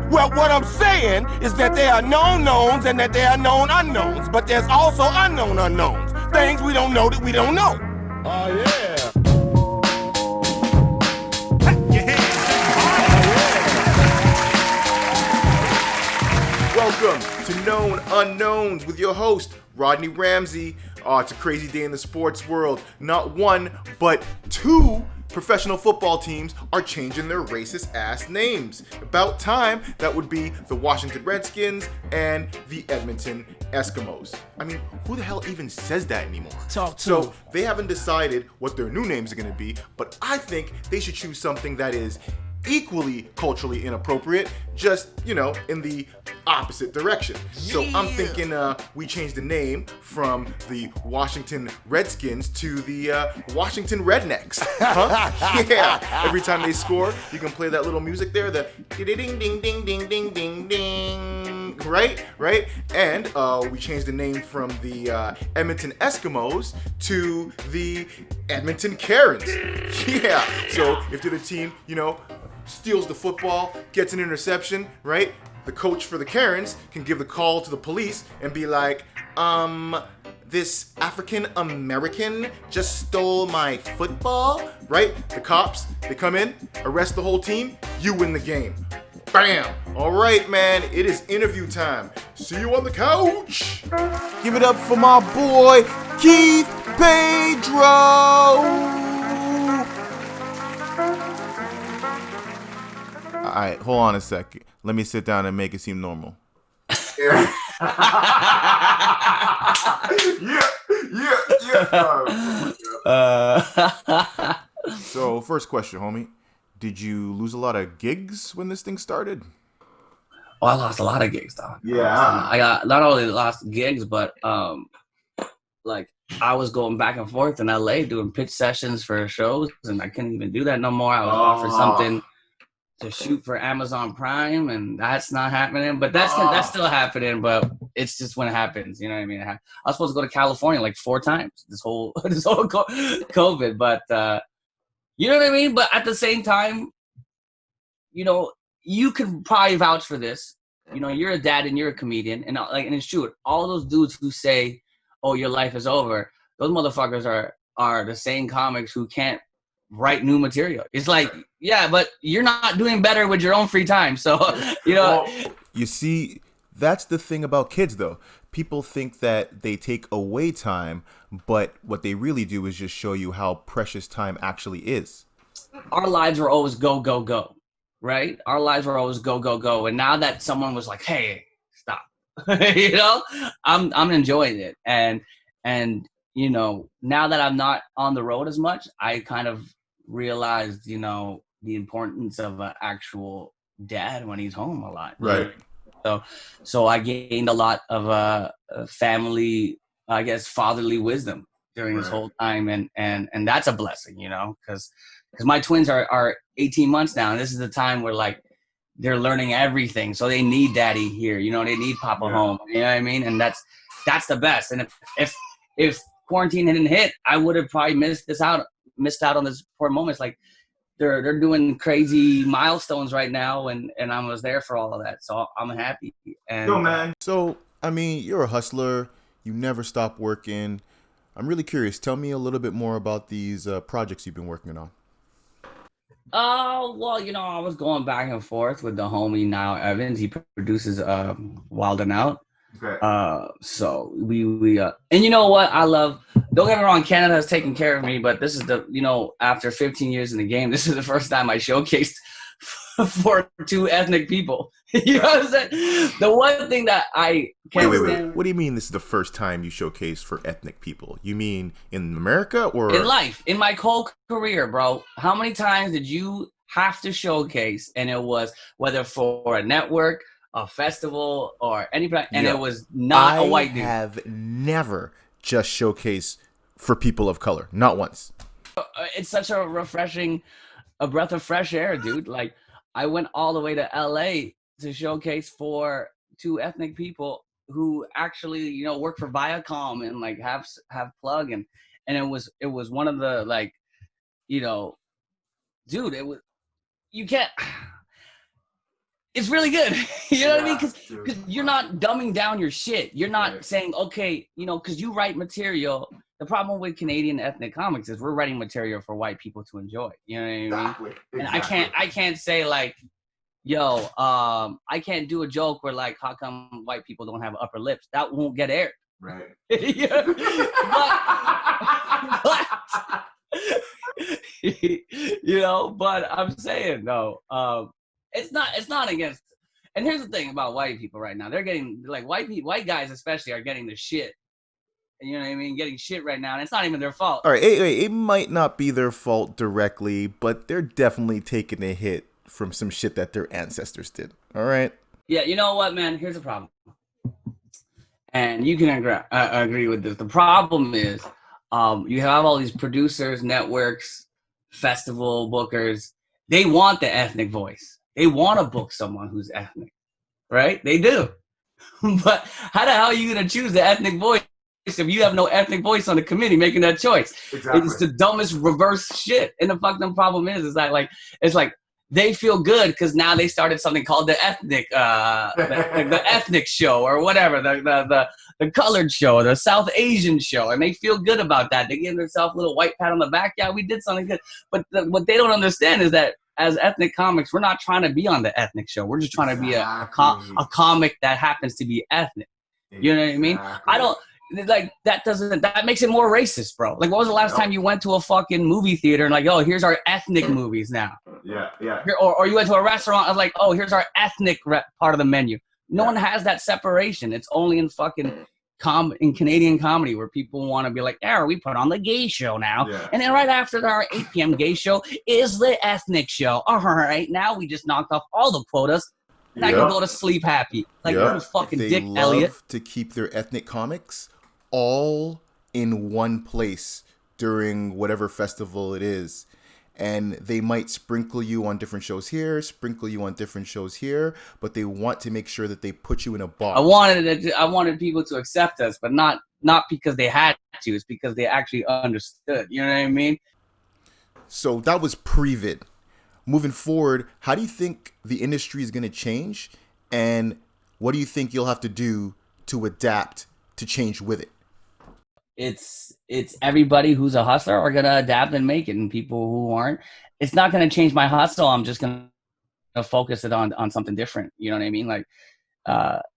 Well, what I'm saying is that there are known knowns and that there are known unknowns, but there's also unknown unknowns. Things we don't know that we don't know. Oh, yeah. Welcome to Known Unknowns with your host, Rodney Ramsey. It's a crazy day in the sports world. Not one, but two professional football teams are changing their racist ass names. About time. That would be the Washington Redskins and the Edmonton Eskimos. I mean, who the hell even says that anymore? So they haven't decided what their new names are going to be, but I think they should choose something that is equally culturally inappropriate, just, in the opposite direction. So I'm thinking we change the name from the Washington Redskins to the Washington Rednecks. Huh? Yeah. Every time they score, you can play that little music there, the ding ding ding ding ding ding ding. Right? And we changed the name from the Edmonton Eskimos to the Edmonton Karens. Yeah. So if they're the team, steals the football, gets an interception, right? The coach for the Karens can give the call to the police and be like, this African American just stole my football, right? The cops, they come in, arrest the whole team, you win the game. Bam! All right, man, it is interview time. See you on the couch. Give it up for my boy, Keith Pedro. All right, hold on a second. Let me sit down and make it seem normal. Yeah. So, first question, homie. Did you lose a lot of gigs when this thing started? Oh, I lost a lot of gigs, dog. Yeah. I got not only lost gigs, but I was going back and forth in LA doing pitch sessions for shows, and I couldn't even do that no more. I was offered something to shoot for Amazon Prime, and that's not happening. But that's still happening. But it's just when it happens, you know what I mean. I was supposed to go to California like 4 times this whole COVID, but you know what I mean. But at the same time, you can probably vouch for this. You're a dad and you're a comedian, and it's true. All those dudes who say, "Oh, your life is over," those motherfuckers are the same comics who can't write new material. It's like, yeah, but you're not doing better with your own free time. So, You see, that's the thing about kids, though. People think that they take away time, but what they really do is just show you how precious time actually is. Our lives were always go, go, go, right? Our lives were always go, go, go. And now that someone was like, hey, stop, I'm enjoying it. And now that I'm not on the road as much, I kind of realized, the importance of an actual dad when he's home a lot. Right. So I gained a lot of family, I guess, fatherly wisdom during this whole time. And that's a blessing, because my twins are 18 months now. And this is the time where they're learning everything. So they need daddy here, they need papa home, you know what I mean? And that's the best. And if quarantine hadn't hit, I would have probably missed out on this important moments. Like they're doing crazy milestones right now, and I was there for all of that, so I'm happy. And Yo, man. So, I mean, you're a hustler. You never stop working. I'm really curious. Tell me a little bit more about these projects you've been working on. Well, I was going back and forth with the homie now Evans. He produces Wild 'N Out. Okay. So we and you know what I love, don't get me wrong, Canada has taken care of me, but this is after 15 years in the game, this is the first time I showcased for 2 ethnic people. You know what I'm saying? The one thing that I can't Wait. What do you mean this is the first time you showcase for ethnic people? You mean in America or in life, in my whole career, bro? How many times did you have to showcase, and it was whether for a network, a festival, or anything, and it was not a white dude? I have never just showcased for people of color, not once. It's such a breath of fresh air, dude. Like, I went all the way to LA to showcase for 2 ethnic people who actually, work for Viacom and have plug, and it was one of the dude, it was, you can't. it's really good. You know what I mean? Because you're not dumbing down your shit. You're not saying, okay, you know, because you write material. The problem with Canadian ethnic comics is we're writing material for white people to enjoy. You know what I mean? Exactly. And I can't say like, yo, I can't do a joke where like, how come white people don't have upper lips? That won't get aired. Right. Yeah. but you know, but I'm saying though, it's not against. And here's the thing about white people right now: they're getting like white guys especially are getting the shit. You know what I mean? Getting shit right now, and it's not even their fault. All right, it might not be their fault directly, but they're definitely taking a hit from some shit that their ancestors did. All right. Yeah, you know what, man? Here's the problem, and you can agree with this. The problem is, you have all these producers, networks, festival bookers. They want the ethnic voice. They want to book someone who's ethnic, right? They do. But how the hell are you gonna choose the ethnic voice if you have no ethnic voice on the committee making that choice? Exactly. It's the dumbest reverse shit. And the fucking problem is that like it's like they feel good because now they started something called the ethnic the ethnic show or whatever, the colored show or the South Asian show, and they feel good about that. They give themselves a little white pat on the back. Yeah, we did something good. But what they don't understand is that as ethnic comics, we're not trying to be on the ethnic show. We're just trying to be a comic that happens to be ethnic. You know what I mean? I don't like that. That makes it more racist, bro. Like, what was the last time you went to a fucking movie theater and like, oh, here's our ethnic movies now? Yeah. Or you went to a restaurant and like, oh, here's our ethnic part of the menu. No one has that separation. It's only in fucking in Canadian comedy where people want to be like, yeah, we put on the gay show now. Yeah. And then right after our 8 p.m. gay show is the ethnic show. All right, now we just knocked off all the quotas. And I can go to sleep happy. Like, you fucking dick, Elliot. They love to keep their ethnic comics all in one place during whatever festival it is. And they might sprinkle you on different shows here, sprinkle you on different shows here, but they want to make sure that they put you in a box. I wanted people to accept us, but not because they had to. It's because they actually understood. You know what I mean? So that was pre-vid. Moving forward, how do you think the industry is going to change? And what do you think you'll have to do to adapt to change with it? It's everybody who's a hustler are gonna adapt and make it, and people who aren't, it's not gonna change my hustle. I'm just gonna focus it on something different. You know what I mean? Like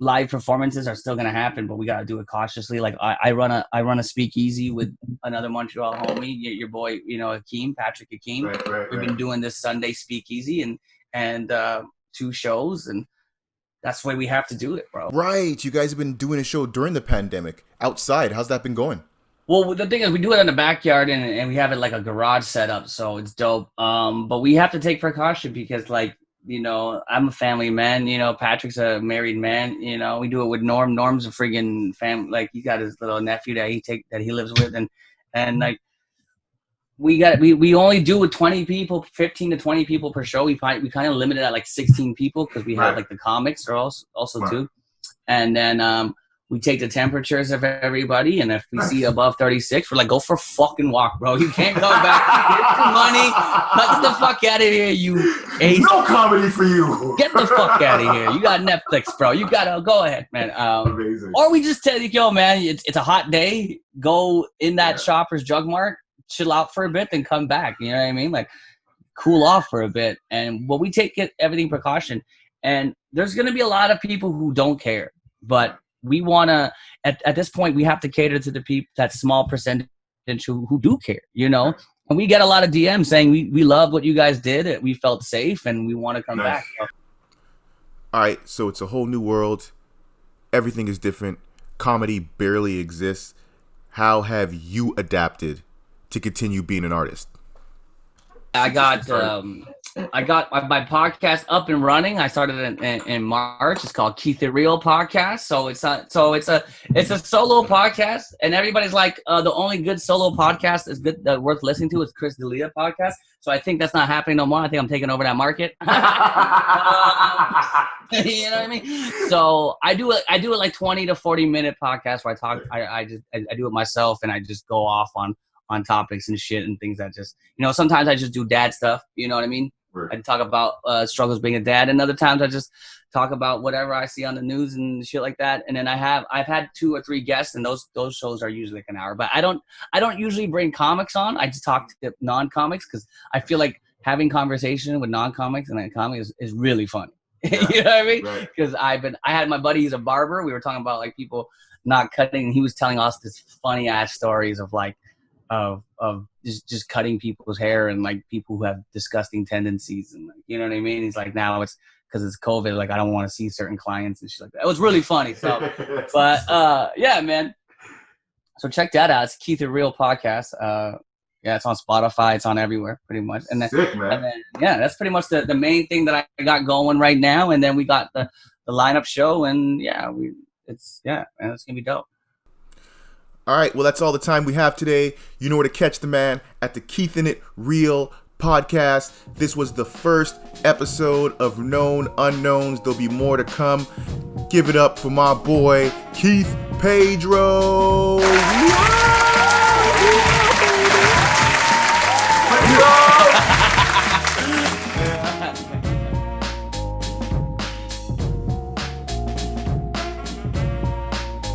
live performances are still gonna happen, but we gotta do it cautiously. Like I run a speakeasy with another Montreal homie, your boy, you know, Patrick Hakeem. Right. We've been doing this Sunday speakeasy and 2 shows, and that's the way we have to do it, bro. Right. You guys have been doing a show during the pandemic outside. How's that been going? Well, the thing is, we do it in the backyard, and we have it like a garage setup, so it's dope. But we have to take precaution because, like, you know, I'm a family man. You know, Patrick's a married man. You know, we do it with Norm. Norm's a friggin' family. Like, he got his little nephew that he lives with, and like we only do with 20 people, 15 to 20 people per show. We kind of limit it at like 16 people because we have like the comics are also too, and then we take the temperatures of everybody, and if we see above 36, we're like, go for a fucking walk, bro. You can't go back. Get your money. Get the fuck out of here, you ace. No comedy for you. Get the fuck out of here. You got Netflix, bro. You got to go ahead, man. Amazing. Or we just tell you, yo, man, it's a hot day. Go in that Shoppers Drug Mart, chill out for a bit, then come back. You know what I mean? Like, cool off for a bit. And we take everything precaution. And there's going to be a lot of people who don't care, but we want to, at this point, we have to cater to the people, that small percentage who do care, you know? And we get a lot of DMs saying, we love what you guys did. We felt safe and we want to come back. All right. So it's a whole new world. Everything is different. Comedy barely exists. How have you adapted to continue being an artist? I got my podcast up and running. I started in March. It's called Keith Pedro podcast. So it's a solo podcast, and everybody's like, the only good solo podcast is good worth listening to is Chris D'Elia podcast. So I think that's not happening no more. I think I'm taking over that market. You know what I mean? So I do it like 20 to 40 minute podcast where I talk. I do it myself, and I just go off on topics and shit and things that just, you know, sometimes I just do dad stuff, you know what I mean? Right. I talk about struggles being a dad, and other times I just talk about whatever I see on the news and shit like that. And then I've had 2 or 3 guests, and those shows are usually like an hour. But I don't usually bring comics on. I just talk to non-comics because I feel like having conversation with non-comics and then comics is really funny. Yeah. You know what I mean? Right. Because I had my buddy, he's a barber. We were talking about like people not cutting, and he was telling us this funny ass stories of like of just cutting people's hair and like people who have disgusting tendencies, and like, you know what I mean? He's like, now it's because it's COVID, like I don't want to see certain clients and shit like that. It was really funny. So but yeah, man. So check that out. It's Keith the Real podcast. Yeah, it's on Spotify. It's on everywhere, pretty much. And then, Sick, man. And then yeah, that's pretty much the main thing that I got going right now. And then we got the lineup show, and yeah, it's gonna be dope. All right, well, that's all the time we have today. You know where to catch the man at the Keith in It Real podcast. This was the first episode of Known Unknowns. There'll be more to come. Give it up for my boy, Keith Pedro. What?